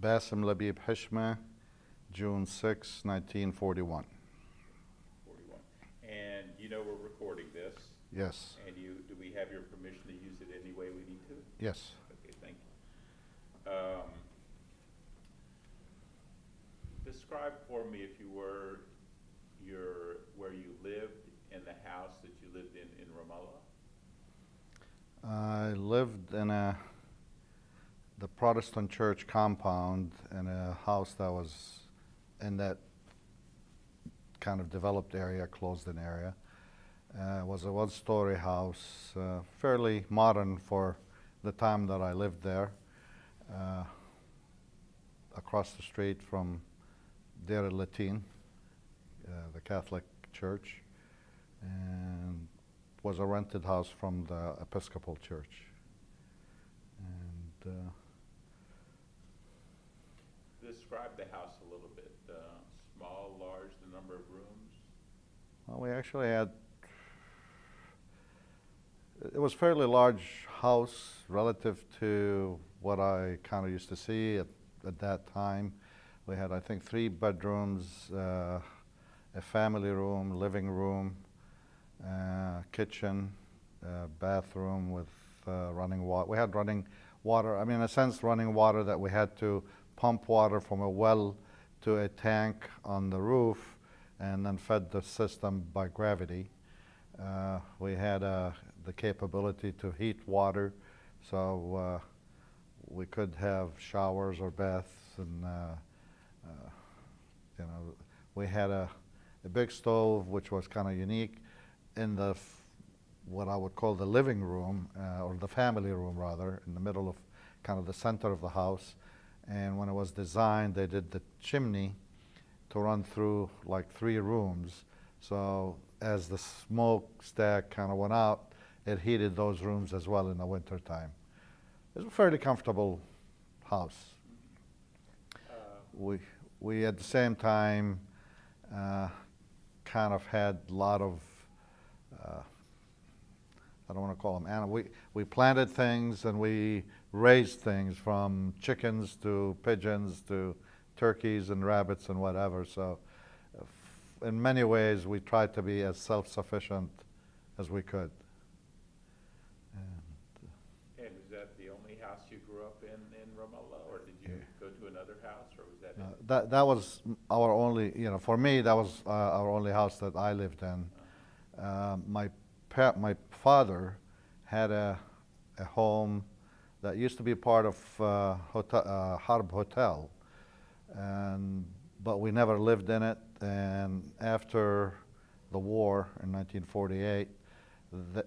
Basem, Labib, Hishmeh, June 6, 1941. 41. And you know we're recording this, Yes. and do we have your permission to use it any way we need to? Yes. Okay, thank you. Describe for me, if you were, where you lived in the house that you lived in Ramallah. I lived in the Protestant church compound in a house that was in that kind of developed area, closed-in area. It was a one-story house, fairly modern for the time that I lived there. Across the street from Deir el-Latin, the Catholic church, and was a rented house from the Episcopal church. And Describe the house a little bit. Small, large, the number of rooms? well, we actually had, it was a fairly large house relative to what I kind of used to see at that time. We had, I think, 3 bedrooms, a family room, living room, kitchen, bathroom with running water. We had running water, I mean, in a sense, running water that we had to pump water from a well to a tank on the roof and then fed the system by gravity. We had the capability to heat water, so we could have showers or baths, and we had a big stove, which was kind of unique in the what I would call the living room, or the family room rather, in the middle of kind of the center of the house. And when it was designed, they did the chimney to run through like 3 rooms. So as the smokestack kind of went out, it heated those rooms as well in the winter time. It was a fairly comfortable house. We at the same time kind of had a lot of, I don't want to call them animals. We planted things and we raised things, from chickens to pigeons to turkeys and rabbits and whatever. So in many ways, we tried to be as self-sufficient as we could. And was that the only house you grew up in Ramallah, or did you go to another house, or was that it? That was our only, for me, that was our only house that I lived in. My father had a home that used to be part of Harb Hotel, but we never lived in it. And after the war in 1948,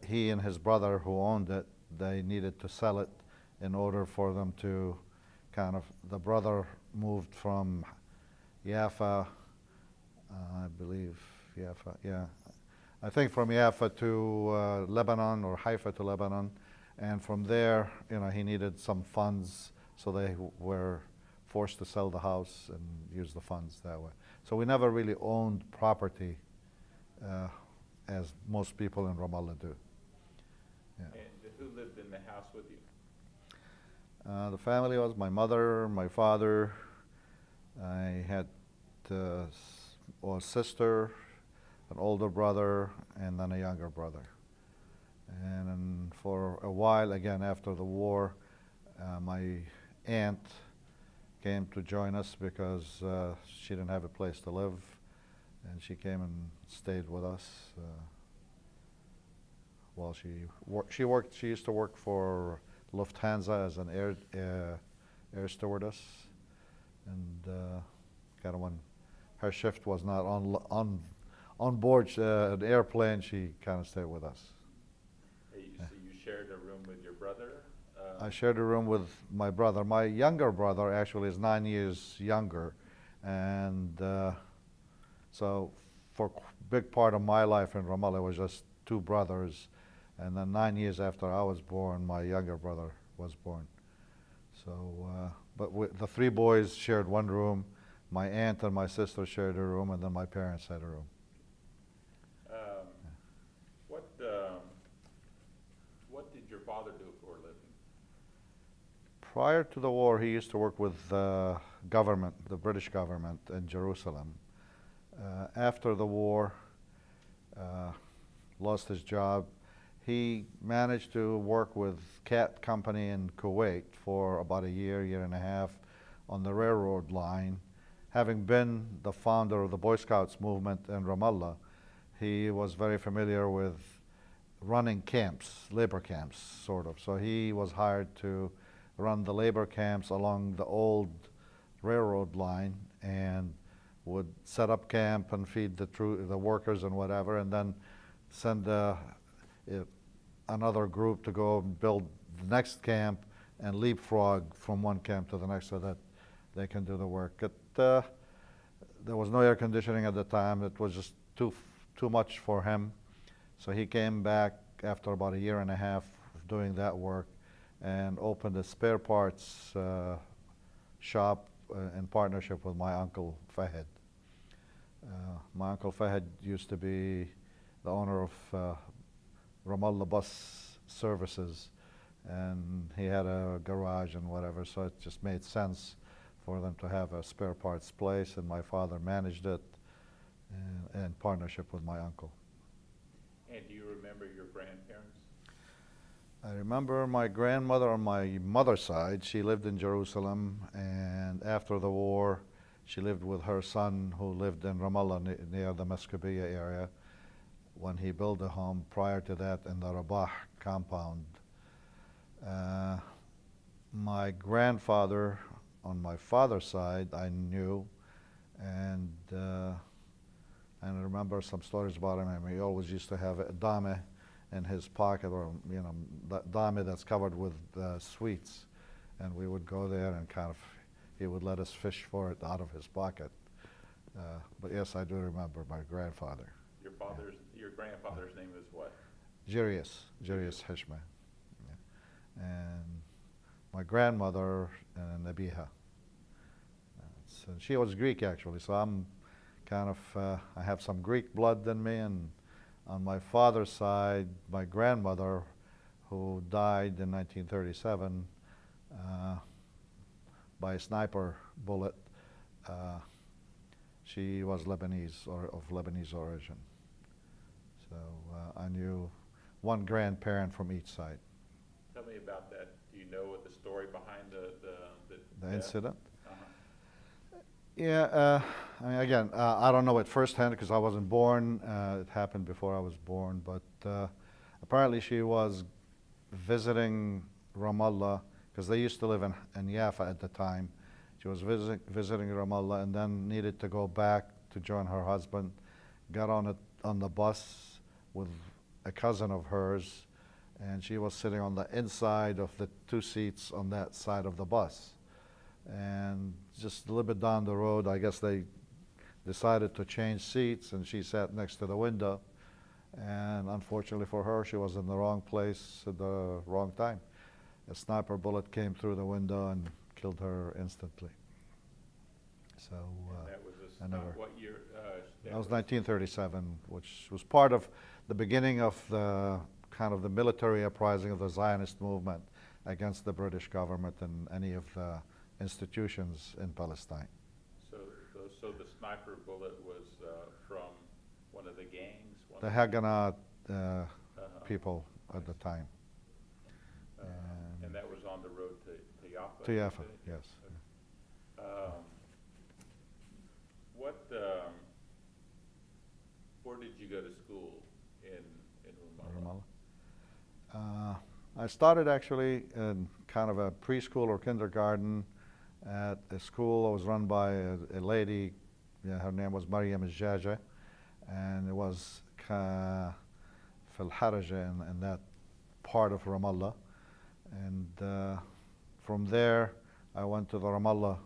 he and his brother who owned it, they needed to sell it in order for them to the brother moved from Jaffa, I believe, Jaffa, yeah. I think from Jaffa to Lebanon, or Haifa to Lebanon. And from there, he needed some funds, so they were forced to sell the house and use the funds that way. So we never really owned property as most people in Ramallah do. Yeah. And who lived in the house with you? The family was my mother, my father. I had a sister, an older brother, and then a younger brother. And for a while, again, after the war, my aunt came to join us because she didn't have a place to live, and she came and stayed with us while she worked. She used to work for Lufthansa as an air stewardess, and kind of when her shift was not on board an airplane, she kind of stayed with us. So you shared a room with your brother? I shared a room with my brother. My younger brother actually is 9 years younger, and so for a big part of my life in Ramallah, it was just 2 brothers. And then 9 years after I was born, my younger brother was born. So, but the 3 boys shared 1 room. My aunt and my sister shared a room, and then my parents had a room. What did your father do for a living? Prior to the war, he used to work with the government, the British government in Jerusalem. After the war, uh, lost his job. He managed to work with Cat Company in Kuwait for about a year and a half on the railroad line. Having been the founder of the Boy Scouts movement in Ramallah, he was very familiar with running camps, labor camps, sort of. So he was hired to run the labor camps along the old railroad line and would set up camp and feed the workers and whatever, and then send another group to go and build the next camp and leapfrog from one camp to the next so that they can do the work. There was no air conditioning at the time. It was just too much for him. So he came back after about a year and a half of doing that work and opened a spare parts shop in partnership with my uncle Fahad. My uncle Fahad used to be the owner of Ramallah Bus Services, and he had a garage and whatever, so it just made sense for them to have a spare parts place, and my father managed it in partnership with my uncle. And do you remember your grandparents? I remember my grandmother on my mother's side. She lived in Jerusalem, and after the war, she lived with her son who lived in Ramallah near the Mascubiya area when he built a home prior to that in the Rabah compound. My grandfather on my father's side I knew, and I remember some stories about him. I mean, he always used to have a dame in his pocket, or that dame that's covered with sweets, and we would go there and he would let us fish for it out of his pocket. But yes, I do remember my grandfather. Your grandfather's name is what? Jirius Hishmeh. Yeah. And my grandmother, Nabiha. She was Greek actually, so I'm I have some Greek blood in me, and on my father's side, my grandmother, who died in 1937 by a sniper bullet, she was Lebanese, or of Lebanese origin. So I knew one grandparent from each side. Tell me about that. Do you know what the story behind the incident? Uh-huh. Yeah, I mean, again, I don't know it firsthand because I wasn't born. It happened before I was born, but apparently she was visiting Ramallah because they used to live in Yafa at the time. She was visiting Ramallah and then needed to go back to join her husband. Got on the bus with a cousin of hers, and she was sitting on the inside of the two seats on that side of the bus. And just a little bit down the road, I guess they decided to change seats, and she sat next to the window. And unfortunately for her, she was in the wrong place at the wrong time. A sniper bullet came through the window and killed her instantly. So that was what year? That was 1937, which was part of the beginning of the the military uprising of the Zionist movement against the British government and any of the institutions in Palestine. So the sniper bullet was from one of the gangs? The Haganah people at the time. And that was on the road to Yafa? To Yafa, yes. Where did you go to school in Ramallah? I started actually in a preschool or kindergarten at a school that was run by a lady. Her name was Maryam al-Jaja, and it was Fil Haraja in that part of Ramallah. And from there, I went to the Ramallah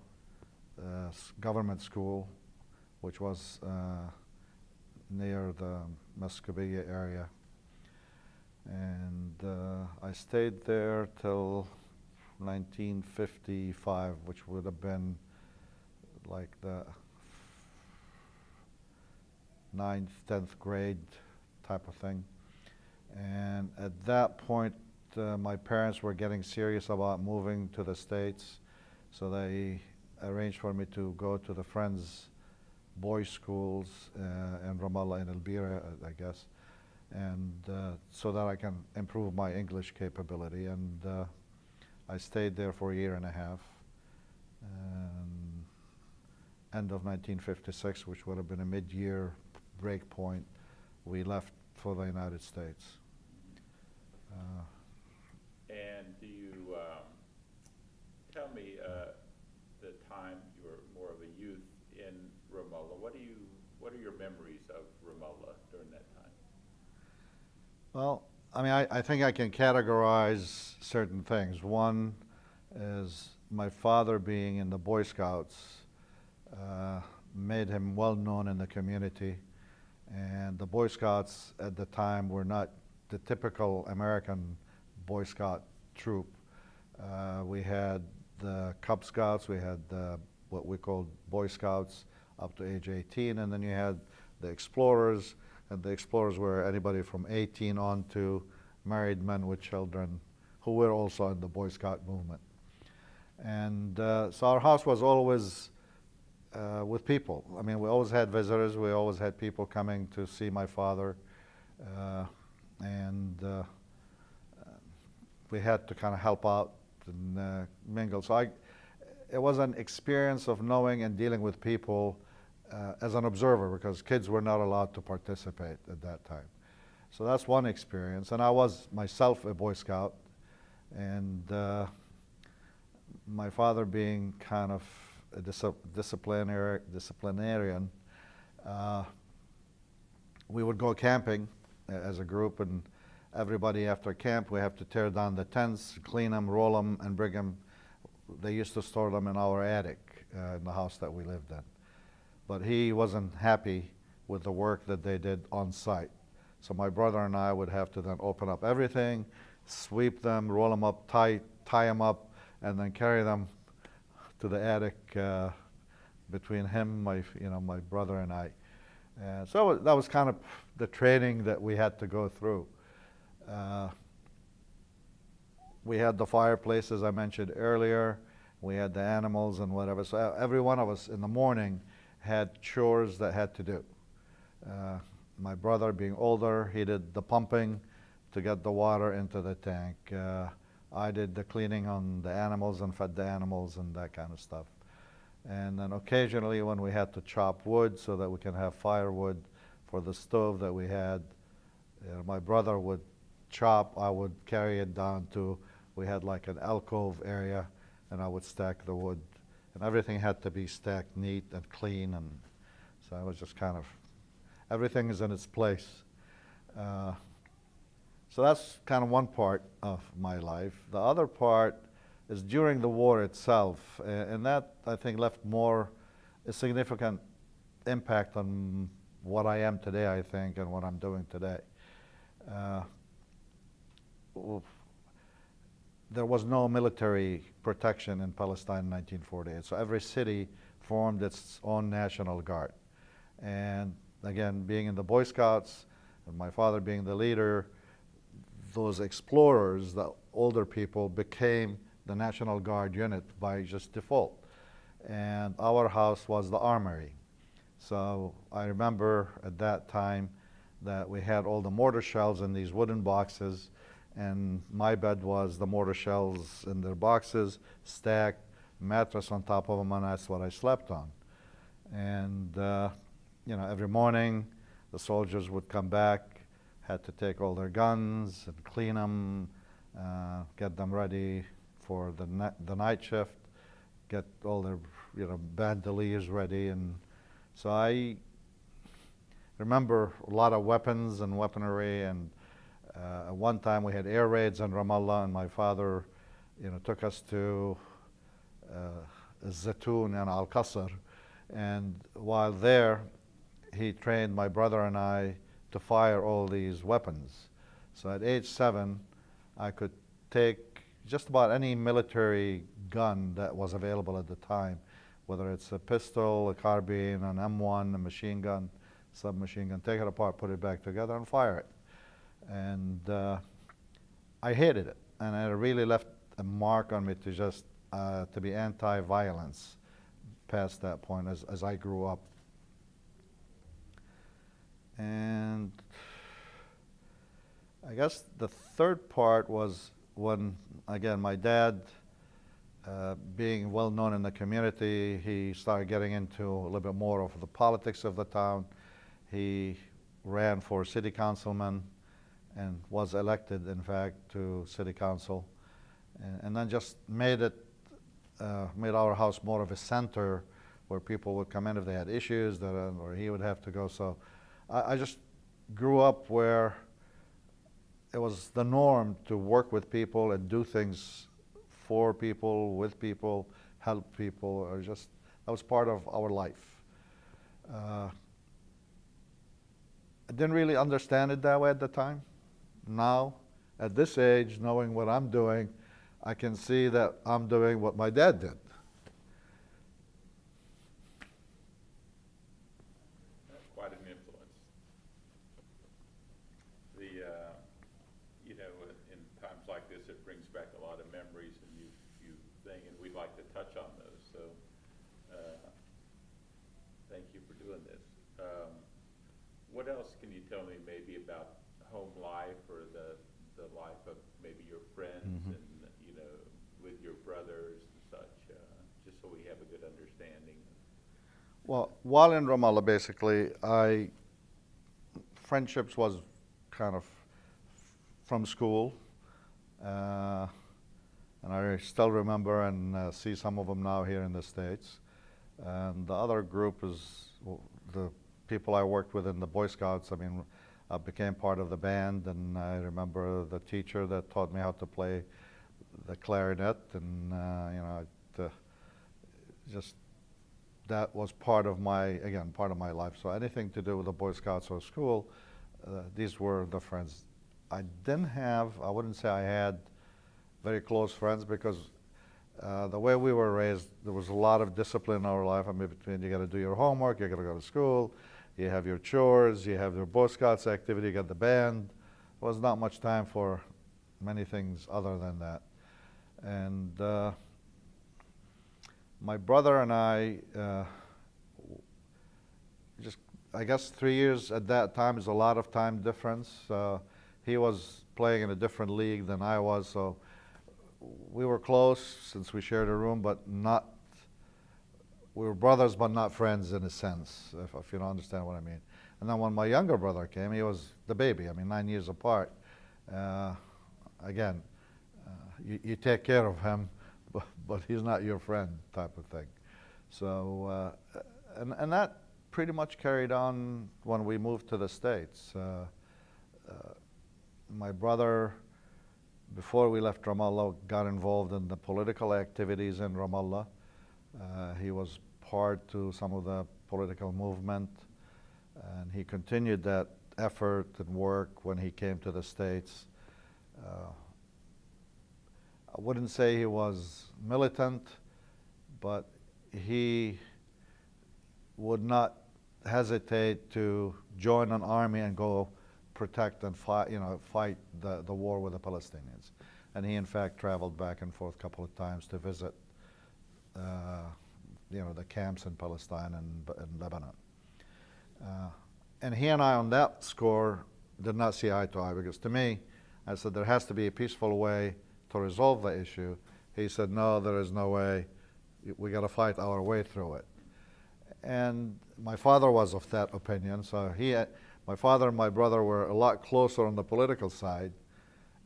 government school, which was near the Mascubiya area. And I stayed there till 1955, which would have been like the 9th, 10th grade type of thing. And at that point, my parents were getting serious about moving to the States, so they arranged for me to go to the Friends boys' schools in Ramallah, in Elbira, I guess, and so that I can improve my English capability. And I stayed there for a year and a half. And end of 1956, which would have been a mid-year break point, we left for the United States. And do you tell me the time you were more of a youth in Ramallah? What are your memories of Ramallah during that time? Well, I mean, I think I can categorize certain things. One is my father being in the Boy Scouts made him well known in the community. And the Boy Scouts at the time were not the typical American Boy Scout troop. We had the Cub Scouts, we had what we called Boy Scouts up to age 18, and then you had the Explorers, and the Explorers were anybody from 18 on to married men with children who were also in the Boy Scout movement. And so our house was always with people. I mean, we always had visitors, we always had people coming to see my father, and we had to kind of help out and mingle. So it was an experience of knowing and dealing with people as an observer, because kids were not allowed to participate at that time. So that's one experience. And I was myself a Boy Scout, and my father being kind of a disciplinarian, we would go camping as a group, and everybody after camp, we have to tear down the tents, clean them, roll them, and bring them. They used to store them in our attic in the house that we lived in. But he wasn't happy with the work that they did on site. So my brother and I would have to then open up everything, sweep them, roll them up tight, tie them up, and then carry them to the attic between him, my brother and I. So that was kind of the training that we had to go through. We had the fireplace, as I mentioned earlier. We had the animals and whatever. So every one of us in the morning had chores that had to do. My brother, being older, he did the pumping to get the water into the tank. I did the cleaning on the animals and fed the animals and that kind of stuff. And then occasionally when we had to chop wood so that we can have firewood for the stove that we had, my brother would chop, I would carry it down to, we had like an alcove area, and I would stack the wood. And everything had to be stacked neat and clean, and so I was just kind of, everything is in its place. So that's kind of one part of my life. The other part is during the war itself, and that I think left a significant impact on what I am today, I think, and what I'm doing today. There was no military protection in Palestine in 1948, so every city formed its own National Guard. And again, being in the Boy Scouts, and my father being the leader, those explorers, the older people, became the National Guard unit by just default. And our house was the armory. So I remember at that time that we had all the mortar shells in these wooden boxes, and my bed was the mortar shells in their boxes, stacked, mattress on top of them, and that's what I slept on. And every morning the soldiers would come back, had to take all their guns and clean them, get them ready for the night shift, get all their bandoliers ready. And so I remember a lot of weapons and weaponry, and one time we had air raids in Ramallah, and my father took us to Zatoun and Al-Qasr, and while there he trained my brother and I to fire all these weapons. So at age 7 I could take just about any military gun that was available at the time, whether it's a pistol, a carbine, an M1, a machine gun, submachine gun, take it apart, put it back together and fire it. And I hated it, and it really left a mark on me to just to be anti-violence past that point as I grew up. And I guess the third part was when, again, my dad, being well known in the community, he started getting into a little bit more of the politics of the town. He ran for city councilman and was elected, in fact, to city council, and then just made our house more of a center where people would come in if they had issues, or he would have to go. So I just grew up where it was the norm to work with people and do things for people, with people, help people, or just, that was part of our life. I didn't really understand it that way at the time. Now, at this age, knowing what I'm doing, I can see that I'm doing what my dad did. That's quite an influence. You know, in times like this, it brings back a lot of memories, and you think, and we'd like to touch on those. So, thank you for doing this. What else can you tell me maybe about home life, or the life of maybe your friends, Mm-hmm. and, you know, with your brothers and such, just so we have a good understanding? Well, while in Ramallah, basically, friendships was kind of from school, and I still remember and see some of them now here in the States. And the other group is the people I worked with in the Boy Scouts. I mean, I became part of the band, and I remember the teacher that taught me how to play the clarinet, and you know, just that was part of my life. So anything to do with the Boy Scouts or school, these were the friends. I wouldn't say I had very close friends, because the way we were raised, there was a lot of discipline in our life. I mean, between you got to do your homework, you got to go to school, you have your chores, you have your Boy Scouts activity, you got the band. There was not much time for many things other than that. And my brother and I, I guess 3 years at that time is a lot of time difference. He was playing in a different league than I was, so we were close since we shared a room, but we were brothers but not friends in a sense, if you don't understand what I mean. And then when my younger brother came, he was the baby, 9 years apart. Again, you take care of him, but he's not your friend type of thing. So, and that pretty much carried on when we moved to the States. My brother, before we left Ramallah, got involved in the political activities in Ramallah. He was part to some of the political movement, and he continued that effort and work when he came to the States. I wouldn't say he was militant, but he would not hesitate to join an army and go protect and fight the war with the Palestinians. And he, in fact, traveled back and forth a couple of times to visit the camps in Palestine and Lebanon. And he and I, on that score, did not see eye to eye, because to me, I said there has to be a peaceful way to resolve the issue. He said, no, there is no way. We got to fight our way through it. And my father was of that opinion, so my father and my brother were a lot closer on the political side,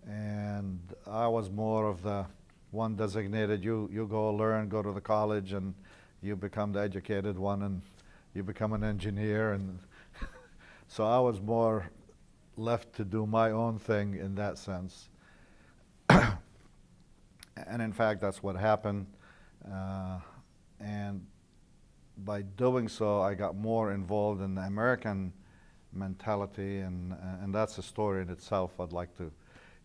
and I was more of the one designated, you go learn, go to the college, and you become the educated one, and you become an engineer. And so I was more left to do my own thing in that sense. And in fact, that's what happened. And by doing so, I got more involved in the American mentality, and that's a story in itself. I'd like to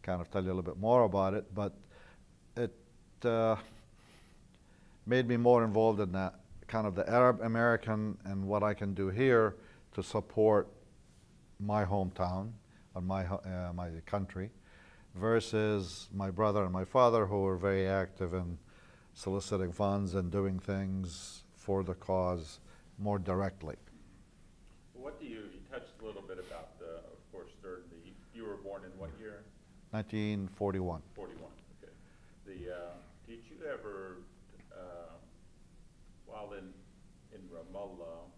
kind of tell you a little bit more about it, but it made me more involved in that kind of the Arab American and what I can do here to support my hometown or my country. versus my brother and my father, who were very active in soliciting funds and doing things for the cause more directly. What do you touched a little bit about of course, during you were born in what year? 1941. 41, okay. Did you ever, while in Ramallah,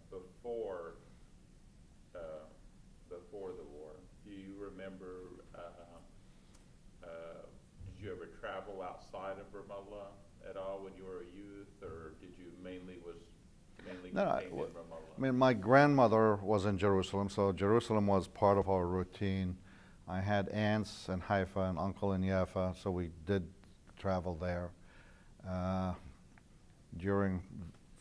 before, before the war, do you remember, did you ever travel outside of Ramallah at all when you were a youth, or did you mainly No, contained in Ramallah? I mean, my grandmother was in Jerusalem, so Jerusalem was part of our routine. I had aunts in Haifa and uncle in Jaffa, so we did travel there. During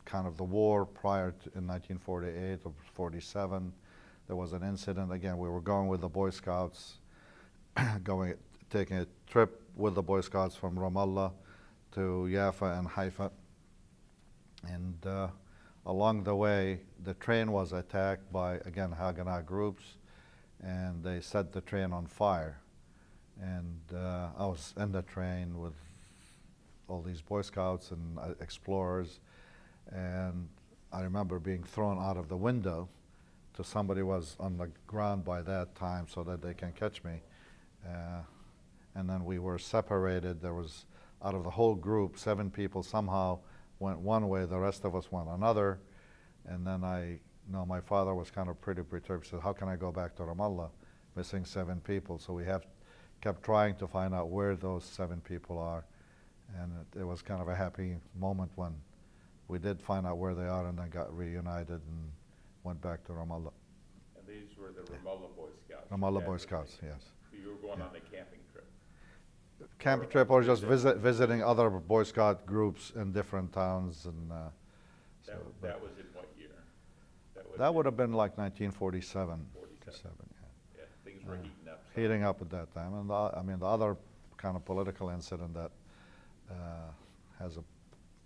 kind of the war prior to, in 1948 or 47, there was an incident. Again, we were going with the Boy Scouts, taking a trip with the Boy Scouts from Ramallah to Jaffa and Haifa. And along the way, the train was attacked by, again, Haganah groups, and they set the train on fire. And I was in the train with all these Boy Scouts and explorers, and I remember being thrown out of the window to somebody was on the ground by that time so that they can catch me. And then we were separated. There was, out of the whole group, 7 people somehow went one way, the rest of us went another. And then my father was kind of pretty perturbed. He said, how can I go back to Ramallah, missing 7 people? So we kept trying to find out where those 7 people are. And it was kind of a happy moment when we did find out where they are and then got reunited and went back to Ramallah. And these were the Ramallah Boy Scouts? Ramallah Boy Scouts, yes. So you were going on a camping trip? Camping trip or just visiting other Boy Scout groups in different towns. And that was in what year? That would have been like 1947. 47. Yeah. Yeah, things were heating up. So. Heating up at that time. And I mean, the other kind of political incident that has an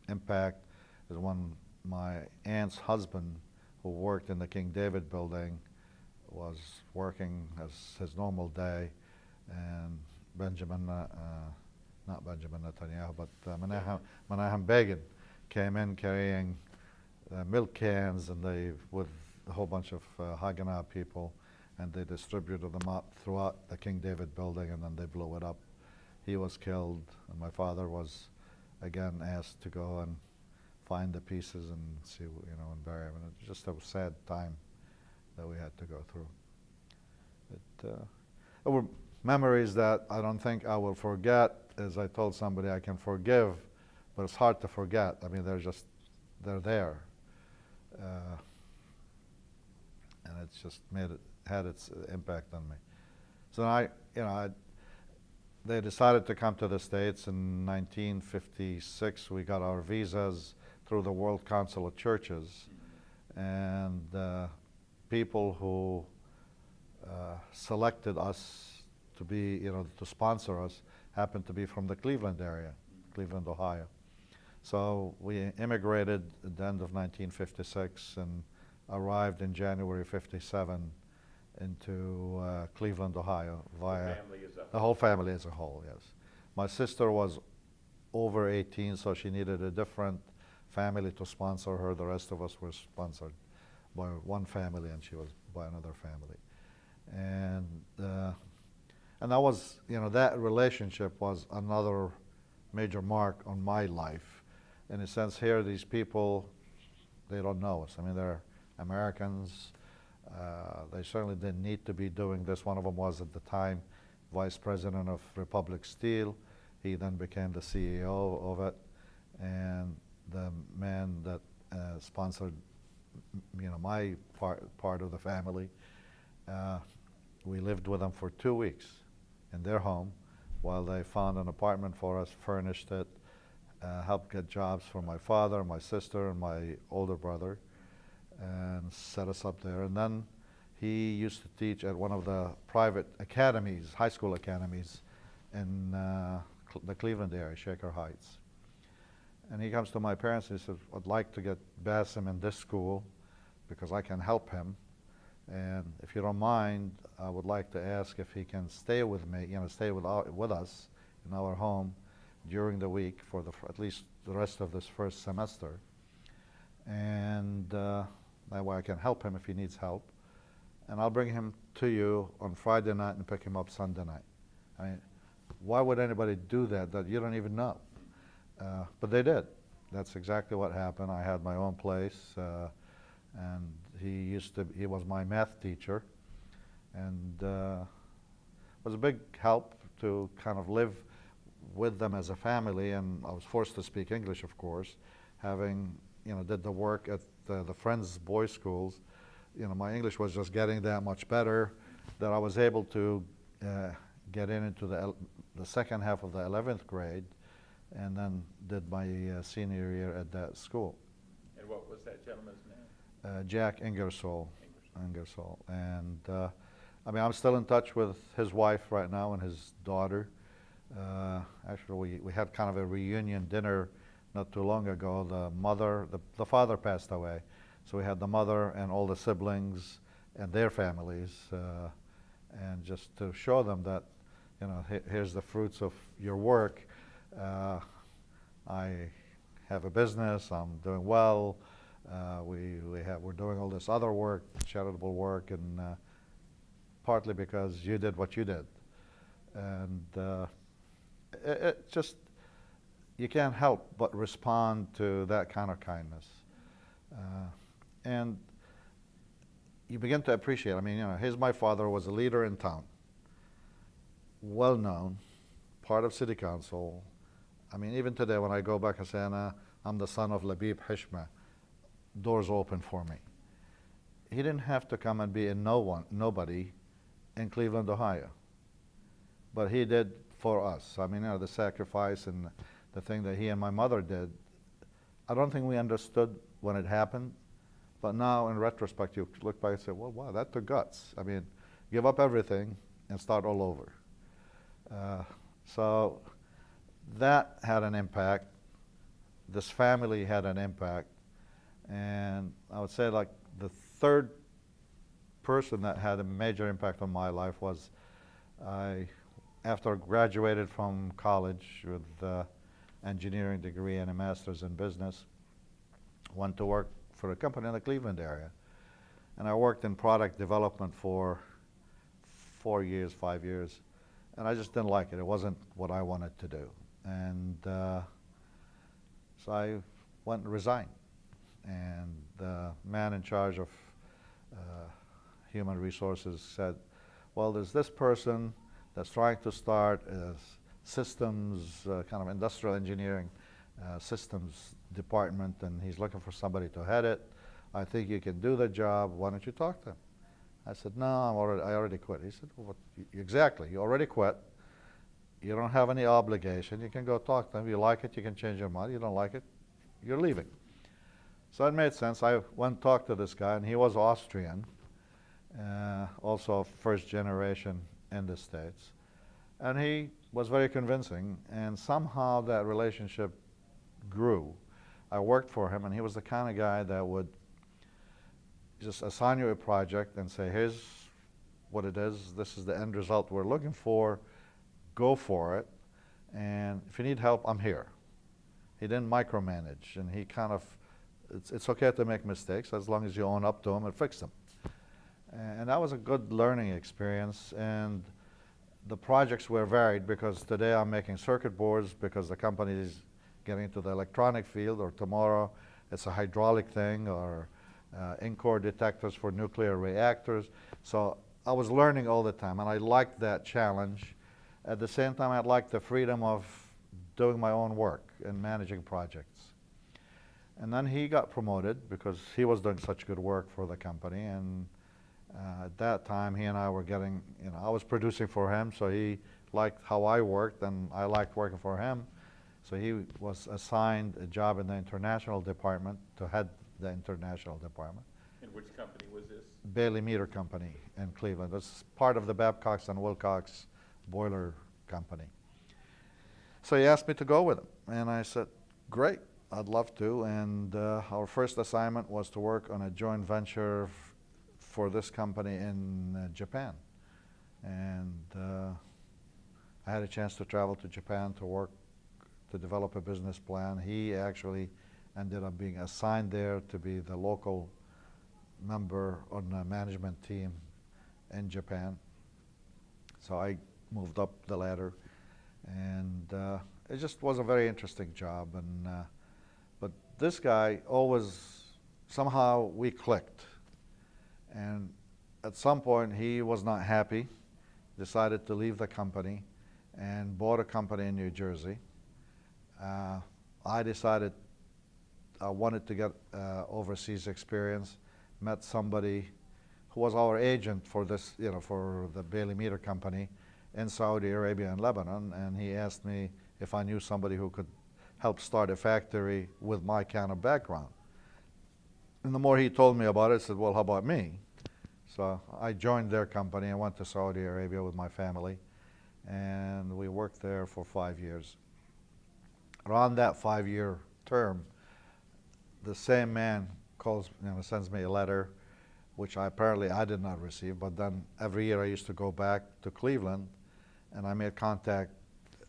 impact is when my aunt's husband, who worked in the King David building, was working as his normal day, and not Benjamin Netanyahu, but Menahem Begin came in carrying milk cans, and with a whole bunch of Haganah people, and they distributed them up throughout the King David building, and then they blew it up. He was killed, and my father was again asked to go and find the pieces and see, and bury them. And it was just a sad time that we had to go through. There were memories that I don't think I will forget. As I told somebody, I can forgive, but it's hard to forget. I mean, they're there. And it's just had its impact on me. So they decided to come to the States in 1956. We got our visas through the World Council of Churches, and people who selected us to be, to sponsor us, happened to be from the Cleveland area, Cleveland, Ohio. So we immigrated at the end of 1956 and arrived in January '57 into Cleveland, Ohio, via the whole family as a whole. Yes, my sister was over 18, so she needed a different family to sponsor her. The rest of us were sponsored by one family, and she was by another family. And that was, that relationship was another major mark on my life. In a sense, here these people, they don't know us. I mean, they're Americans. They certainly didn't need to be doing this. One of them was at the time vice president of Republic Steel. He then became the CEO of it, and the man that sponsored, my part of the family. We lived with them for 2 weeks in their home while they found an apartment for us, furnished it, helped get jobs for my father, my sister, and my older brother, and set us up there. And then he used to teach at one of the private academies, high school academies, in the Cleveland area, Shaker Heights. And he comes to my parents and he says, I'd like to get Basem in this school because I can help him. And if you don't mind, I would like to ask if he can stay with me, stay with us in our home during the week for at least the rest of this first semester. And that way I can help him if he needs help. And I'll bring him to you on Friday night and pick him up Sunday night. I mean, why would anybody do that you don't even know? But they did. That's exactly what happened. I had my own place, and he was my math teacher, and it was a big help to kind of live with them as a family. And I was forced to speak English, of course, having did the work at the Friends Boys Schools. My English was just getting that much better that I was able to get into the second half of the 11th grade, and then did my senior year at that school. And what was that gentleman's name? Jack Ingersoll. And I mean, I'm still in touch with his wife right now and his daughter. Actually, we had kind of a reunion dinner not too long ago. The father passed away, so we had the mother and all the siblings and their families, and just to show them that, here's the fruits of your work. I have a business. I'm doing well. We're doing all this other work, charitable work, and partly because you did what you did, and it just, you can't help but respond to that kind of kindness, and you begin to appreciate. I mean, my father was a leader in town, well known, part of city council. I mean, even today when I go back and say, I'm the son of Labib Hishmeh, doors open for me. He didn't have to come and be a nobody in Cleveland, Ohio, but he did for us. I mean, the sacrifice and the thing that he and my mother did, I don't think we understood when it happened, but now in retrospect, you look back and say, well, wow, that took guts. I mean, give up everything and start all over. So that had an impact. This family had an impact. And I would say like the third person that had a major impact on my life was after I graduated from college with an engineering degree and a master's in business, went to work for a company in the Cleveland area. And I worked in product development for 5 years, and I just didn't like it. It wasn't what I wanted to do. And so I went and resigned. And the man in charge of human resources said, well, there's this person that's trying to start a systems, kind of industrial engineering systems department, and he's looking for somebody to head it. I think you can do the job. Why don't you talk to him? I said, no, I already quit. He said, well, exactly, you already quit. You don't have any obligation. You can go talk to him. You like it, you can change your mind. You don't like it, you're leaving. So it made sense. I went and talked to this guy, and he was Austrian, also first generation in the States. And he was very convincing, and somehow that relationship grew. I worked for him, and he was the kind of guy that would just assign you a project and say, here's what it is, this is the end result we're looking for, go for it, and if you need help, I'm here. He didn't micromanage, and he kind of, it's okay to make mistakes as long as you own up to them and fix them. And that was a good learning experience, and the projects were varied because today I'm making circuit boards because the company is getting into the electronic field, or tomorrow it's a hydraulic thing, or in-core detectors for nuclear reactors. So I was learning all the time, and I liked that challenge. At the same time, I liked the freedom of doing my own work and managing projects. And then he got promoted because he was doing such good work for the company, and at that time he and I were getting, I was producing for him, so he liked how I worked and I liked working for him. So he was assigned a job in the international department to head the international department. And which company was this? Bailey Meter Company in Cleveland. It's part of the Babcock and Wilcox boiler company. So he asked me to go with him, and I said, great, I'd love to. And our first assignment was to work on a joint venture for this company in Japan. And I had a chance to travel to Japan to work, to develop a business plan. He actually ended up being assigned there to be the local member on the management team in Japan. So I moved up the ladder, and it just was a very interesting job. And but this guy always, somehow we clicked. And at some point he was not happy, decided to leave the company, and bought a company in New Jersey. I decided I wanted to get overseas experience, met somebody who was our agent for this, for the Bailey Meter Company in Saudi Arabia and Lebanon, and he asked me if I knew somebody who could help start a factory with my kind of background. And the more he told me about it, I said, well, how about me? So I joined their company and went to Saudi Arabia with my family, and we worked there for 5 years. Around that 5-year term, the same man sends me a letter, which I did not receive, but then every year I used to go back to Cleveland, and I made contact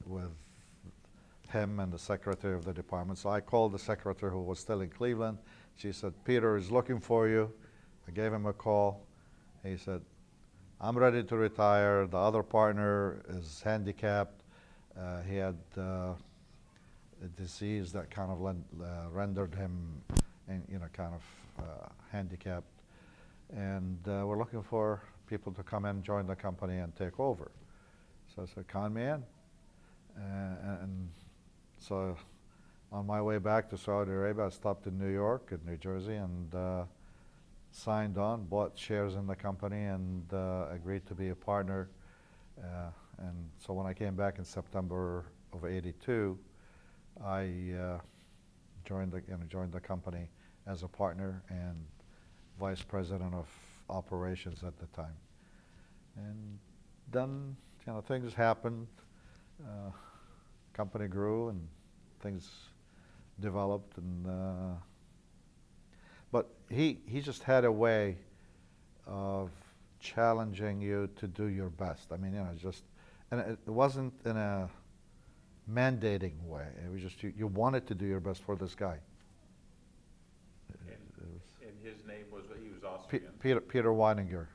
with him and the secretary of the department. So I called the secretary who was still in Cleveland. She said, Peter is looking for you. I gave him a call. He said, I'm ready to retire. The other partner is handicapped. He had a disease that kind of rendered him handicapped. And we're looking for people to come in, join the company, and take over. So I said, count me in. And so on my way back to Saudi Arabia, I stopped in New York and New Jersey and signed on, bought shares in the company, and agreed to be a partner. And so when I came back in September of '82, I joined the company as a partner and vice president of operations at the time. And then things happened. Company grew and things developed, and but he just had a way of challenging you to do your best. I mean, and it wasn't in a mandating way. It was just you wanted to do your best for this guy. And his name was, he was Austrian? Peter Weininger.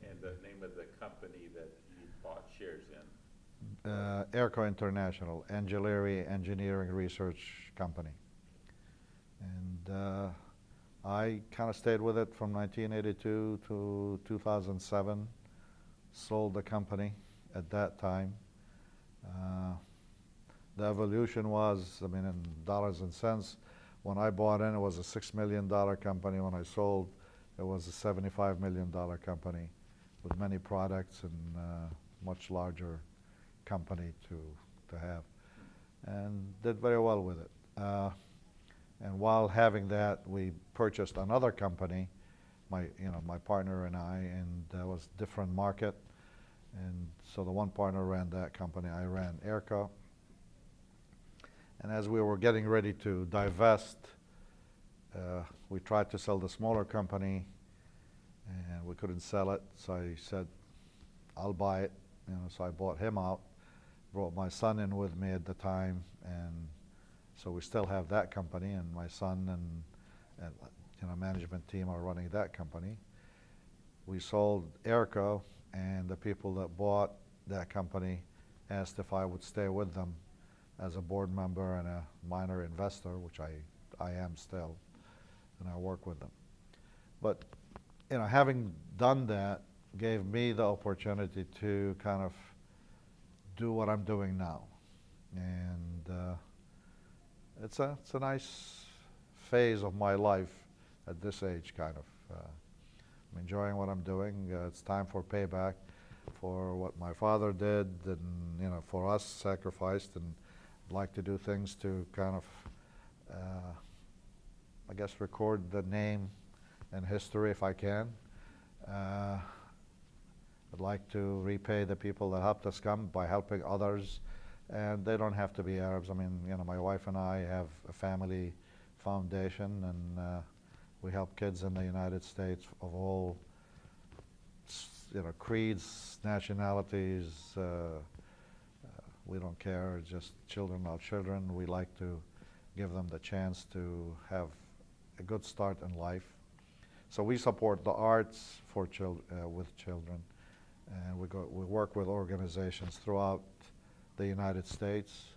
And the name of the company that you bought shares in? Airco International, Angileri Engineering Research Company. And I kind of stayed with it from 1982 to 2007, sold the company at that time. The evolution was, in dollars and cents, when I bought in, it was a $6 million company. When I sold, it was a $75 million company with many products and much larger company to have, and did very well with it. And while having that, we purchased another company, my partner and I, and that was a different market. And so the one partner ran that company, I ran Airco. And as we were getting ready to divest, we tried to sell the smaller company, and we couldn't sell it. So I said, I'll buy it. So I bought him out, brought my son in with me at the time, and so we still have that company, and my son and management team are running that company. We sold Airco, and the people that bought that company asked if I would stay with them as a board member and a minor investor, which I am still, and I work with them. But having done that gave me the opportunity to kind of do what I'm doing now. And it's a nice phase of my life at this age, kind of. I'm enjoying what I'm doing. It's time for payback for what my father did, and for us, sacrificed, and I'd like to do things to kind of, record the name and history if I can. I'd like to repay the people that helped us come by helping others, and they don't have to be Arabs. My wife and I have a family foundation, and we help kids in the United States of all creeds, nationalities. We don't care. Just children are children. We like to give them the chance to have a good start in life. So we support the arts for with children, and we work with organizations throughout the United States.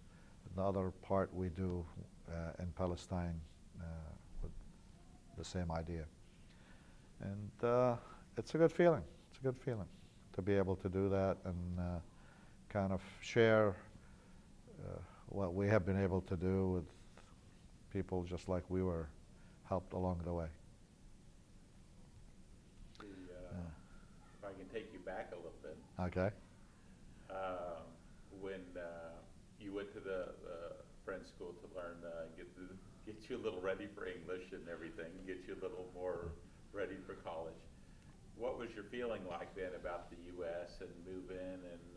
The other part we do in Palestine with the same idea. And it's a good feeling. It's a good feeling to be able to do that and kind of share what we have been able to do with people just like we were helped along the way. If I can take you back a little bit. Okay. When you went to the French school to learn, get you a little ready for English and everything, get you a little more ready for college. What was your feeling like then about the U.S. and move in, and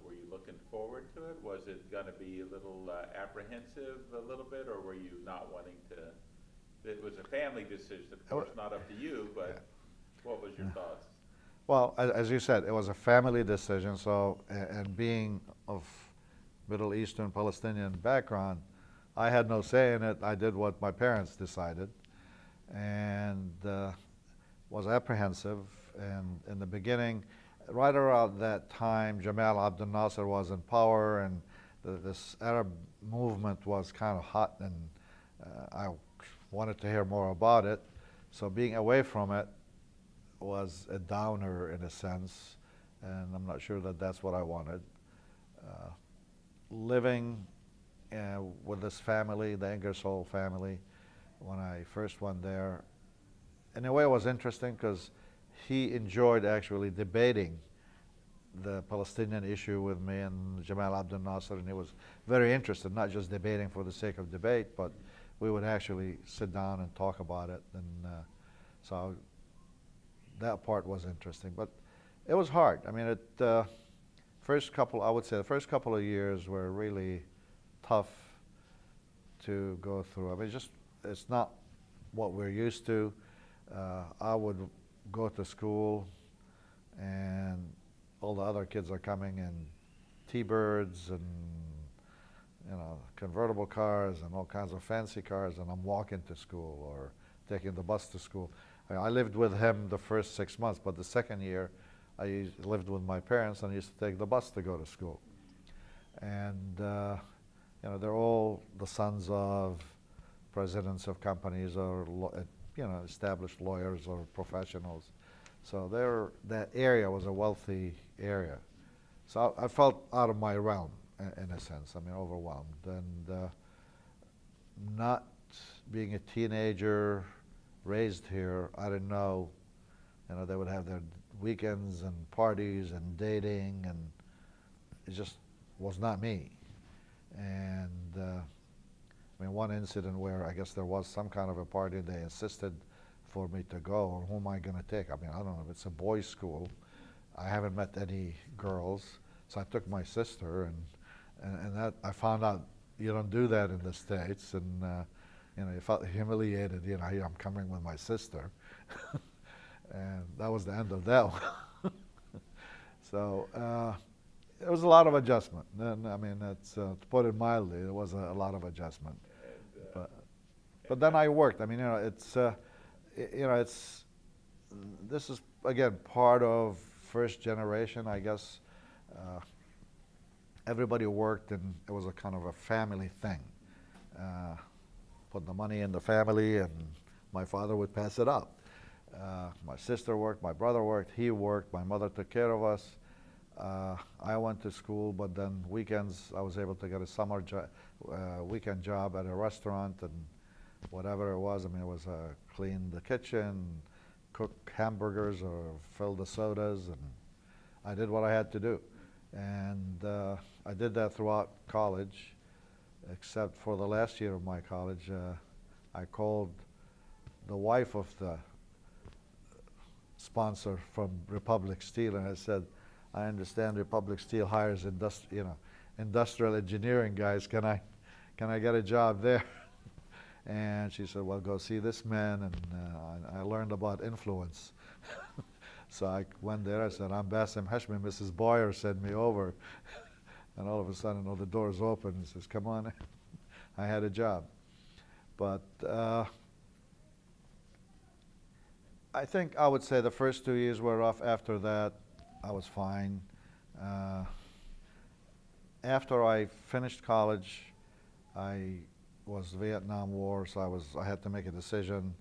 were you looking forward to it? Was it going to be a little apprehensive a little bit, or were you not wanting to? It was a family decision, of course, not up to you, but what was your thoughts? Well, as you said, it was a family decision. So, and being of Middle Eastern Palestinian background, I had no say in it. I did what my parents decided, and was apprehensive. And in the beginning, right around that time, Jamal Abdel Nasser was in power, and this Arab movement was kind of hot, and I wanted to hear more about it. So being away from it was a downer in a sense, and I'm not sure that that's what I wanted. Living with this family, the Ingersoll family, when I first went there, in a way it was interesting because he enjoyed actually debating the Palestinian issue with me and Jamal Abdel Nasser, and he was very interested, not just debating for the sake of debate, but we would actually sit down and talk about it. And so that part was interesting, but it was hard. I mean, I would say the first couple of years were really tough to go through. I mean, it's not what we're used to. I would go to school, and all the other kids are coming in T-Birds and convertible cars and all kinds of fancy cars, and I'm walking to school or taking the bus to school. I lived with him the first 6 months, but the second year I lived with my parents and I used to take the bus to go to school. And they're all the sons of presidents of companies or established lawyers or professionals. So that area was a wealthy area. So I felt out of my realm in a sense. I mean, overwhelmed. And not being a teenager raised here, I didn't know, they would have their weekends and parties and dating, and it just was not me. And I mean, one incident where I guess there was some kind of a party, they insisted for me to go, or who am I going to take? I mean, I don't know if it's a boys' school. I haven't met any girls, so I took my sister, and that I found out you don't do that in the States, and you felt humiliated. I'm coming with my sister, and that was the end of that one. So it was a lot of adjustment. And, I mean, to put it mildly, it was a lot of adjustment. But then I worked. I mean, this is again part of first generation, I guess. Everybody worked, and it was a kind of a family thing. Put the money in the family, and my father would pass it out. My sister worked, my brother worked, he worked, my mother took care of us. I went to school, but then weekends I was able to get a summer weekend job at a restaurant, and whatever it was. I mean, it was clean the kitchen, cook hamburgers or fill the sodas, and I did what I had to do. And I did that throughout college, except for the last year of my college. I called the wife of the sponsor from Republic Steel, and I said, I understand Republic Steel hires industrial engineering guys. Can I get a job there? And she said, well, go see this man. And I learned about influence So I went there, I said, I'm Basem Hishmeh, Mrs. Boyer sent me over. And all of a sudden, the door's open, and says, come on. I had a job. But I think I would say the first 2 years were rough. After that, I was fine. Uh, After I finished college, I was Vietnam War, so I had to make a decision,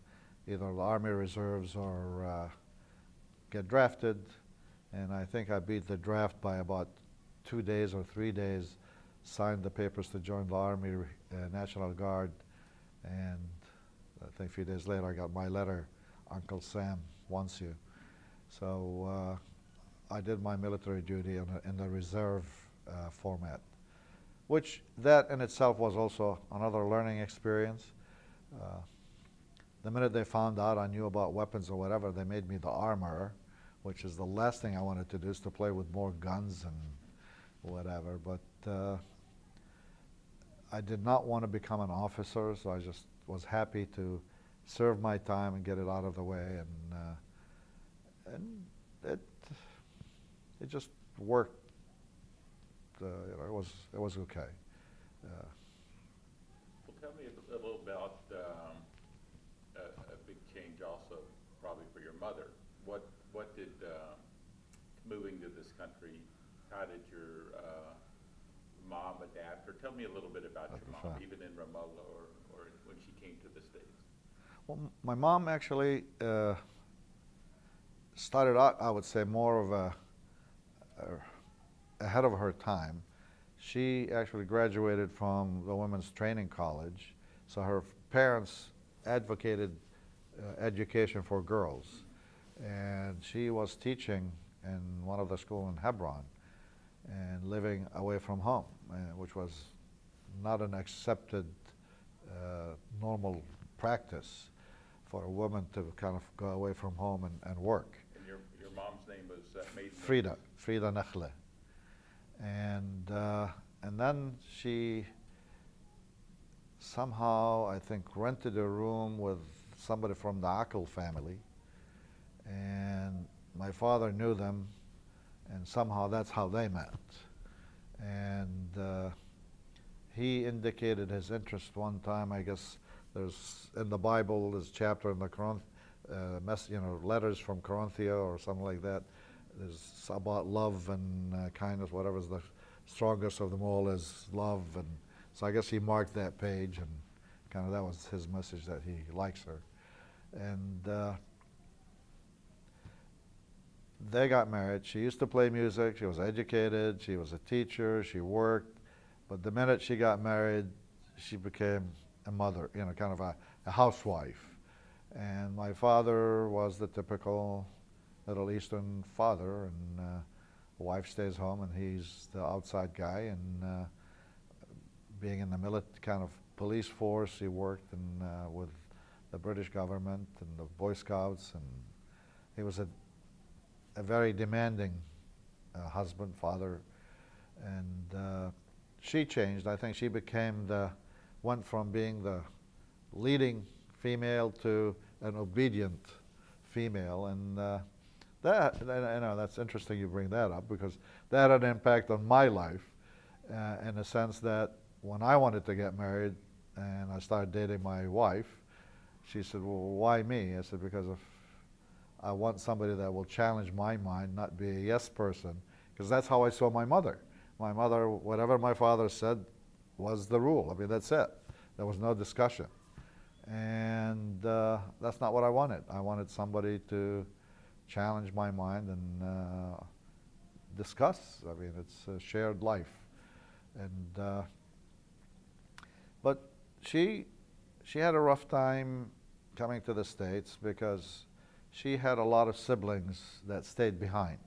either the Army Reserves or get drafted. And I think I beat the draft by about 2 days or 3 days, signed the papers to join the Army National Guard, and I think a few days later I got my letter, Uncle Sam wants you. So I did my military duty in the reserve format, which that in itself was also another learning experience. The minute they found out I knew about weapons or whatever, they made me the armorer, which is the last thing I wanted to do, is to play with more guns and whatever. But I did not want to become an officer, so I just was happy to serve my time and get it out of the way, and it just worked. It was okay. Well, tell me a little about a big change also, probably for your mother. What did moving to this country? How did your mom adapt? Or tell me a little bit about your mom, even in Ramallah or when she came to the States. Well, my mom actually started out, I would say, more of ahead of her time. She actually graduated from the Women's Training College, so her parents advocated education for girls. And she was teaching in one of the schools in Hebron and living away from home, which was not an accepted normal practice for a woman to kind of go away from home and work. And your mom's name was maiden name? Frida Nakhle. And then she somehow, I think, rented a room with somebody from the Akil family, and my father knew them, and somehow that's how they met. And he indicated his interest one time. I guess there's in the Bible, there's a chapter in the Quran, letters from Corinthia or something like that. There's about love and kindness. Whatever's the strongest of them all is love, and so I guess he marked that page, and kind of that was his message, that he likes her. And they got married. She used to play music. She was educated. She was a teacher. She worked. But the minute she got married, she became a mother, kind of a housewife. And my father was the typical Middle Eastern father, and the wife stays home, and he's the outside guy. And being in the kind of police force, he worked with the British government and the Boy Scouts, and he was a very demanding husband, father. And she changed. I think she went from being the leading female to an obedient female, and that's interesting you bring that up, because that had an impact on my life in the sense that when I wanted to get married and I started dating my wife, she said, well, why me? I said, because I want somebody that will challenge my mind, not be a yes person, because that's how I saw my mother. My mother, whatever my father said was the rule. I mean, that's it. There was no discussion. And that's not what I wanted. I wanted somebody to challenge my mind and discuss. I mean, it's a shared life. And but she had a rough time coming to the States, because she had a lot of siblings that stayed behind,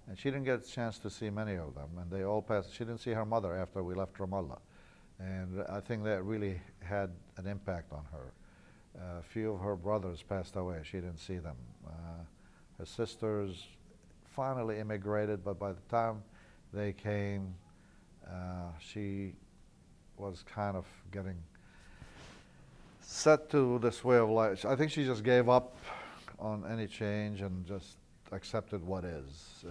and she didn't get a chance to see many of them, and they all passed. She didn't see her mother after we left Ramallah, and I think that really had an impact on her. A few of her brothers passed away. She didn't see them. Her sisters finally immigrated, but by the time they came, she was kind of getting set to this way of life. I think she just gave up on any change and just accepted what is.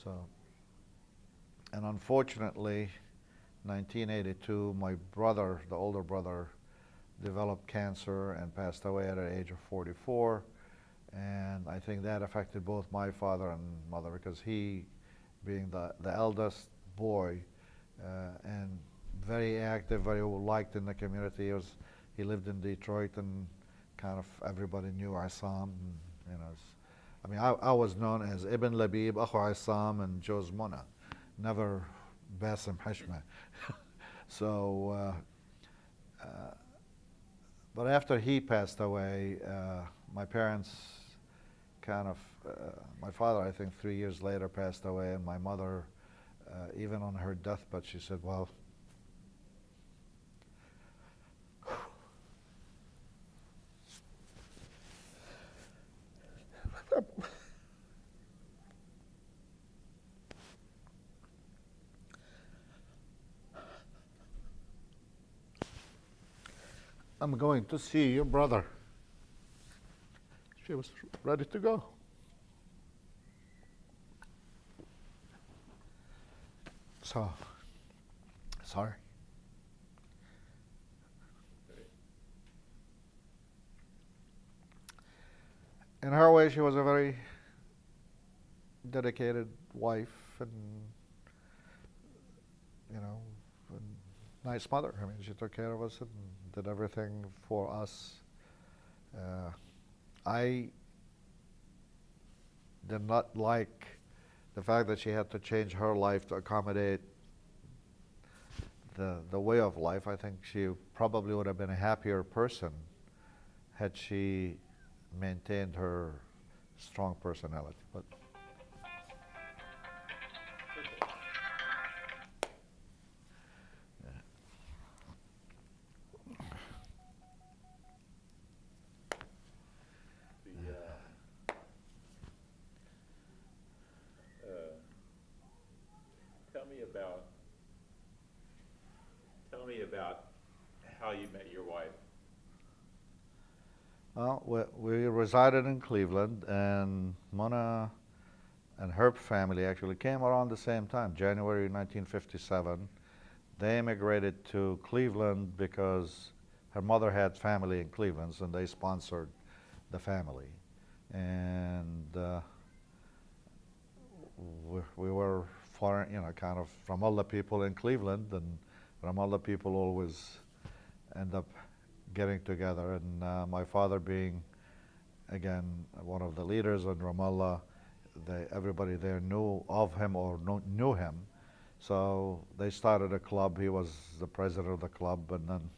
So, and unfortunately, 1982, my brother, the older brother, developed cancer and passed away at the age of 44. And I think that affected both my father and mother, because he, being the eldest boy, and very active, very liked in the community. He lived in Detroit, and kind of everybody knew Isam. You know, I mean, I was known as Ibn Labib, Akhu Isam, and Joz Muna, never Basem Hishmeh. So, but after he passed away, my parents kind of, my father, I think 3 years later, passed away, and my mother, even on her deathbed, she said, well, I'm going to see your brother. She was ready to go. So, sorry. In her way, she was a very dedicated wife, and you know, a nice mother. I mean, she took care of us and did everything for us. I did not like the fact that she had to change her life to accommodate the way of life. I think she probably would have been a happier person had she maintained her strong personality. But tell me about how you met your wife. well, we resided in Cleveland, and Mona and her family actually came around the same time, January 1957. They immigrated to Cleveland because her mother had family in Cleveland, and they sponsored the family. And we were foreign, you know, kind of from all the people in Cleveland, and from all the people always end up getting together. And my father being, again, one of the leaders in Ramallah, everybody there knew of him or knew him. So they started a club. He was the president of the club, and then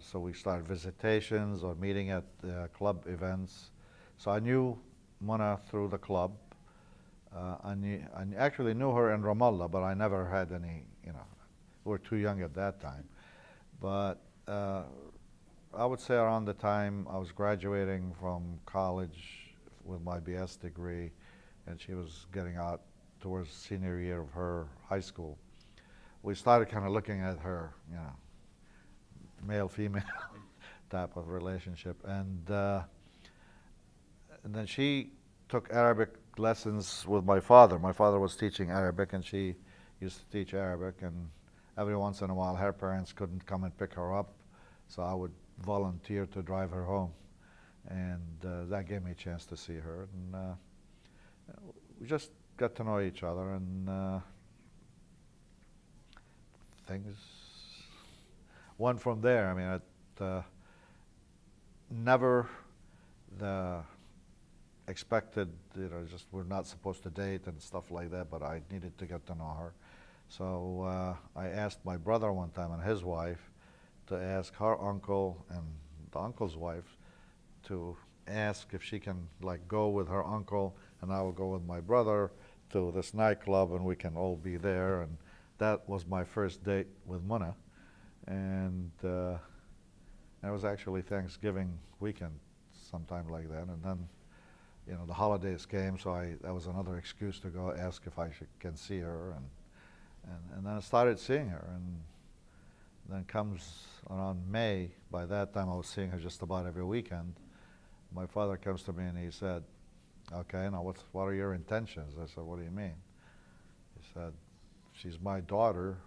so we started visitations or meeting at club events. So I knew Mona through the club. I actually knew her in Ramallah, but I never had any, you know, we were too young at that time. But I would say around the time I was graduating from college with my BS degree, and she was getting out towards senior year of her high school, we started kind of looking at her, you know, male-female type of relationship. And then she took Arabic lessons with my father. My father was teaching Arabic, and she used to teach Arabic, and every once in a while her parents couldn't come and pick her up, so I would volunteer to drive her home, and that gave me a chance to see her. And we just got to know each other, and things went from there. I mean, it never the expected, you know, just we're not supposed to date and stuff like that, but I needed to get to know her. So I asked my brother one time and his wife to ask her uncle and the uncle's wife to ask if she can like go with her uncle, and I will go with my brother to this nightclub, and we can all be there. And that was my first date with Muna. And it was actually Thanksgiving weekend, sometime like that. And then, you know, the holidays came, so that was another excuse to go ask if I can see her. And then I started seeing her. And then comes around May. By that time, I was seeing her just about every weekend. My father comes to me and he said, Okay, now what are your intentions? I said, what do you mean? He said, she's my daughter.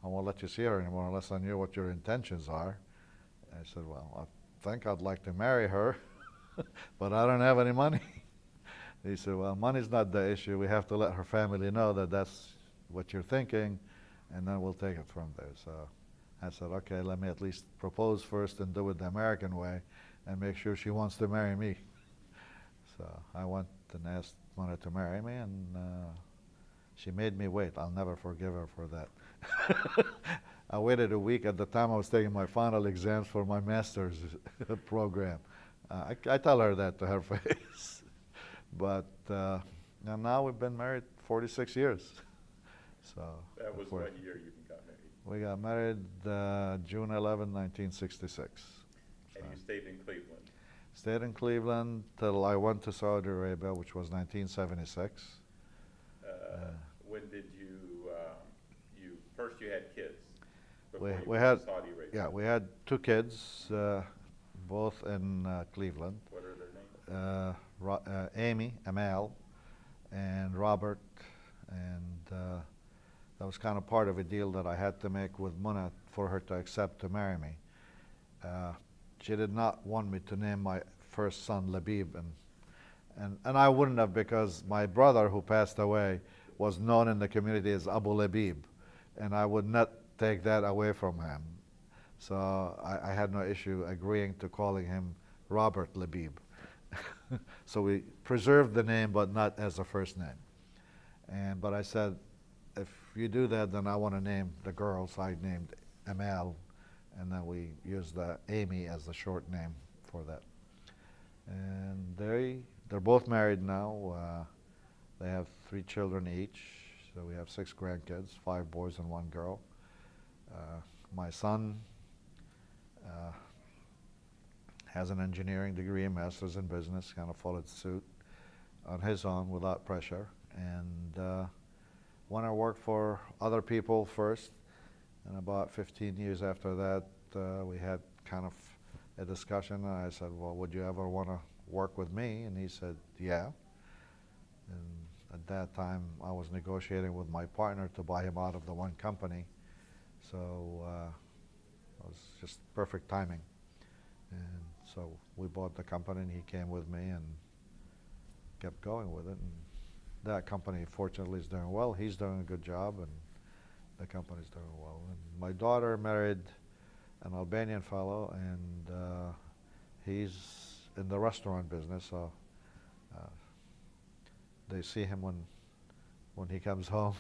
I won't let you see her anymore unless I knew what your intentions are. I said, well, I think I'd like to marry her, but I don't have any money. He said, well, money's not the issue. We have to let her family know that that's what you're thinking, and then we'll take it from there. So I said, okay, let me at least propose first and do it the American way and make sure she wants to marry me. So I went and asked Mona to marry me, and she made me wait. I'll never forgive her for that. I waited a week. At the time, I was taking my final exams for my master's program. I tell her that to her face. But and now we've been married 46 years. So That was what year you got married? we got married June 11, 1966. And you stayed in Cleveland? Stayed in Cleveland till I went to Saudi Arabia, which was 1976. When did you first you had kids before We, you we went had, to Saudi Arabia? yeah, we had two kids, both in Cleveland. What are their names? Amy, Amal, and Robert, and that was kind of part of a deal that I had to make with Muna for her to accept to marry me. She did not want me to name my first son Labib, and I wouldn't have, because my brother who passed away was known in the community as Abu Labib, and I would not take that away from him. So I had no issue agreeing to calling him Robert Labib. So we preserved the name, but not as a first name. But I said, if you do that, then I want to name the girl. So I named Amal, and then we used Amy as the short name for that. And they're both married now. They have 3 children each. So we have 6 grandkids, 5 boys and 1 girl. My son has an engineering degree, a master's in business, kind of followed suit on his own without pressure. And when I worked for other people first, and about 15 years after that, we had kind of a discussion, and I said, well, would you ever want to work with me? And he said, yeah. And at that time, I was negotiating with my partner to buy him out of the one company. So it was just perfect timing. And so we bought the company, and he came with me and kept going with it. And that company, fortunately, is doing well. He's doing a good job, and the company's doing well. And my daughter married an Albanian fellow, and he's in the restaurant business. So they see him when he comes home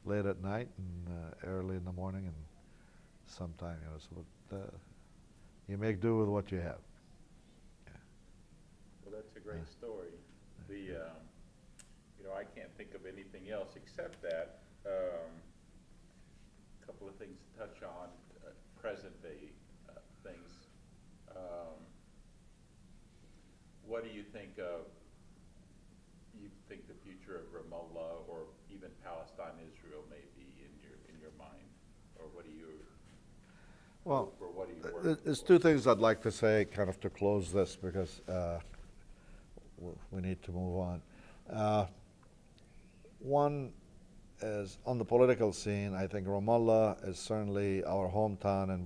late at night and early in the morning, and sometime, so you make do with what you have. Yeah. Well, that's a great story. I can't think of anything else except that. A couple of things to touch on, present day things. What do you think of? You think the future of Ramallah or even Palestine, Israel, may be in your mind, or what do you? Well, or what do you work there's for? 2 things I'd like to say, kind of to close this, because we need to move on. One is on the political scene. I think Ramallah is certainly our hometown, and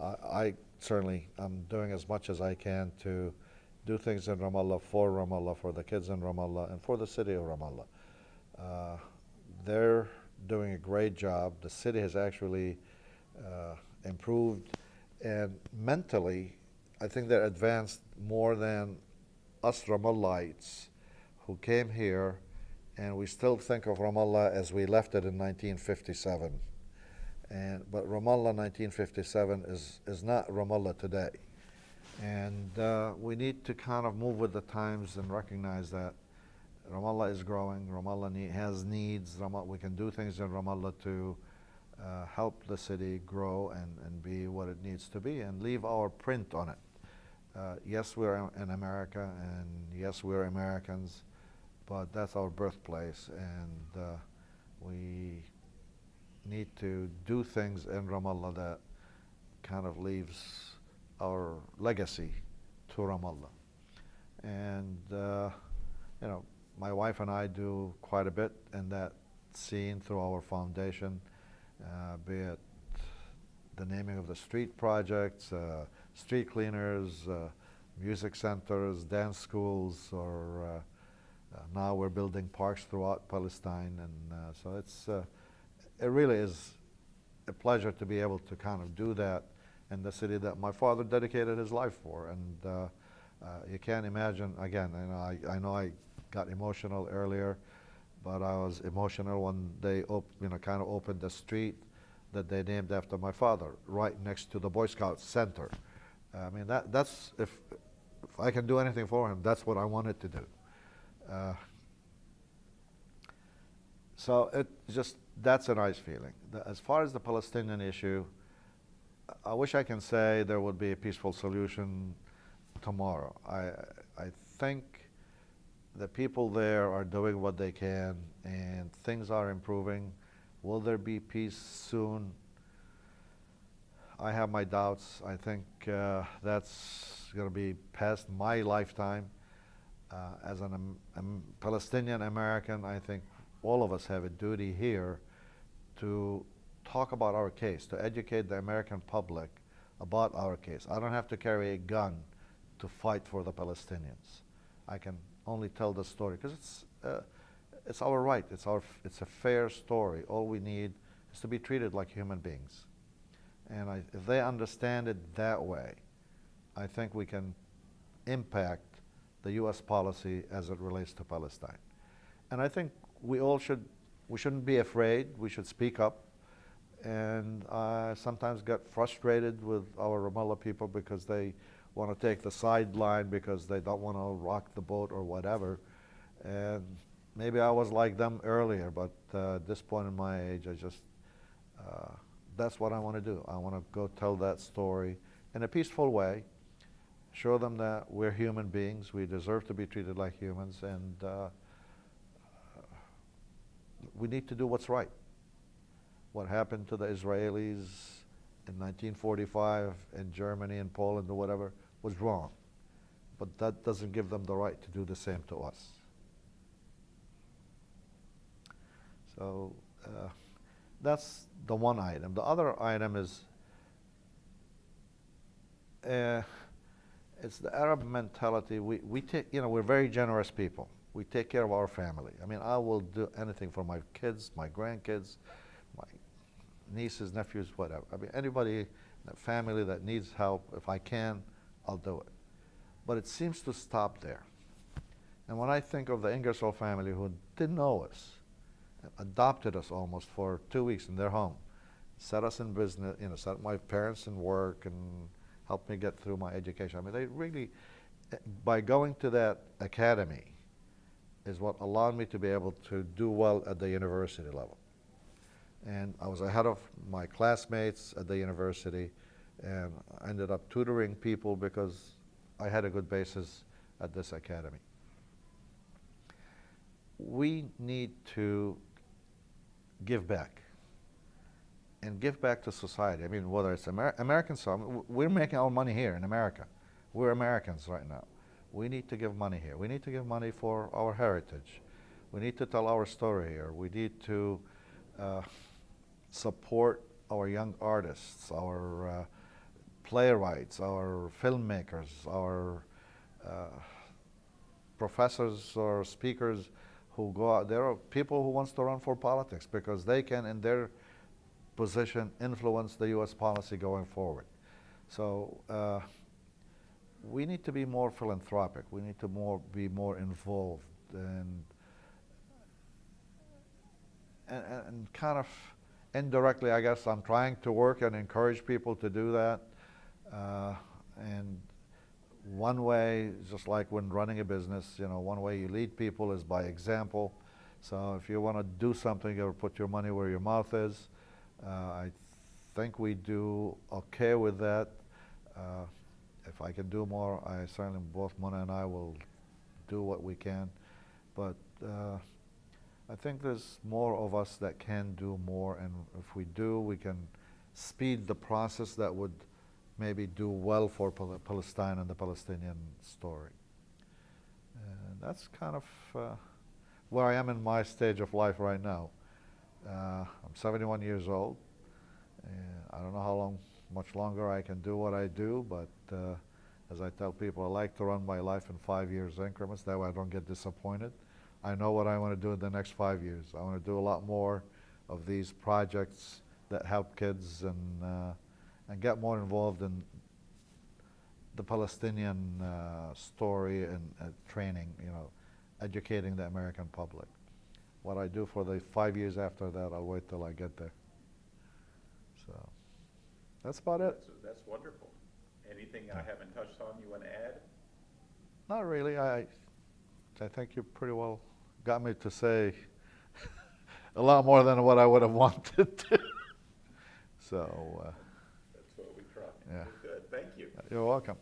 I certainly am doing as much as I can to do things in Ramallah, for the kids in Ramallah, and for the city of Ramallah. They're doing a great job. The city has actually improved, and mentally, I think they're advanced more than us Ramallites who came here, and we still think of Ramallah as we left it in 1957. But Ramallah 1957 is not Ramallah today. And we need to kind of move with the times and recognize that Ramallah is growing. Ramallah has needs. We can do things in Ramallah to help the city grow and be what it needs to be, and leave our print on it. Yes, we're in America, and yes, we're Americans, but that's our birthplace, and we need to do things in Ramallah that kind of leaves our legacy to Ramallah. And you know, my wife and I do quite a bit in that scene through our foundation, be it the naming of the street projects, street cleaners, music centers, dance schools, or now we're building parks throughout Palestine, and so it really is a pleasure to be able to kind of do that in the city that my father dedicated his life for. And you can't imagine, again, I know I got emotional earlier, but I was emotional when they kind of opened the street that they named after my father, right next to the Boy Scout Center. I mean, that's, if I can do anything for him, that's what I wanted to do. So that's a nice feeling. As far as the Palestinian issue, I wish I can say there would be a peaceful solution tomorrow. I think the people there are doing what they can, and things are improving. Will there be peace soon? I have my doubts. I think that's going to be past my lifetime. As a Palestinian American, I think all of us have a duty here to talk about our case, to educate the American public about our case. I don't have to carry a gun to fight for the Palestinians. I can only tell the story because it's our right. It's a fair story. All we need is to be treated like human beings. And if they understand it that way, I think we can impact the U.S. policy as it relates to Palestine. And I think we shouldn't be afraid. We should speak up. And I sometimes get frustrated with our Ramallah people because they want to take the sideline because they don't want to rock the boat or whatever. And maybe I was like them earlier, but at this point in my age, that's what I want to do. I want to go tell that story in a peaceful way, show them that we're human beings, we deserve to be treated like humans, and we need to do what's right. What happened to the Israelis in 1945 in Germany and Poland or whatever was wrong. But that doesn't give them the right to do the same to us. So that's the one item. The other item is it's the Arab mentality. We take, we're very generous people. We take care of our family. I mean, I will do anything for my kids, my grandkids, my nieces, nephews, whatever. I mean, anybody in the family that needs help, if I can, I'll do it. But it seems to stop there. And when I think of the Ingersoll family who didn't know us, adopted us almost for 2 weeks in their home, set us in business, set my parents in work and helped me get through my education. I mean, they really, by going to that academy, is what allowed me to be able to do well at the university level. And I was ahead of my classmates at the university, and I ended up tutoring people because I had a good basis at this academy. We need to give back, and give back to society. I mean, whether it's Americans, we're making our money here in America. We're Americans right now. We need to give money here. We need to give money for our heritage. We need to tell our story here. We need to support our young artists, our playwrights, our filmmakers, our professors or speakers who go out. There are people who wants to run for politics because they can, in their position, influence the U.S. policy going forward. So we need to be more philanthropic. We need to be more involved and kind of indirectly, I guess, I'm trying to work and encourage people to do that. And one way, just like when running a business, one way you lead people is by example. So if you want to do something, you put your money where your mouth is. I think we do okay with that. If I can do more, I certainly, both Mona and I will do what we can. But I think there's more of us that can do more, and if we do, we can speed the process that would maybe do well for Palestine and the Palestinian story. And that's kind of where I am in my stage of life right now. I'm 71 years old. I don't know how long, much longer I can do what I do, but as I tell people, I like to run my life in 5 years increments. That way I don't get disappointed. I know what I want to do in the next 5 years. I want to do a lot more of these projects that help kids and get more involved in the Palestinian story and training, educating the American public. What I do for the 5 years after that, I'll wait till I get there. So that's about it. That's wonderful. Anything I haven't touched on you want to add? Not really. I think you pretty well got me to say a lot more than what I would have wanted to. So That's what we try. yeah. Good. Thank you. You're welcome.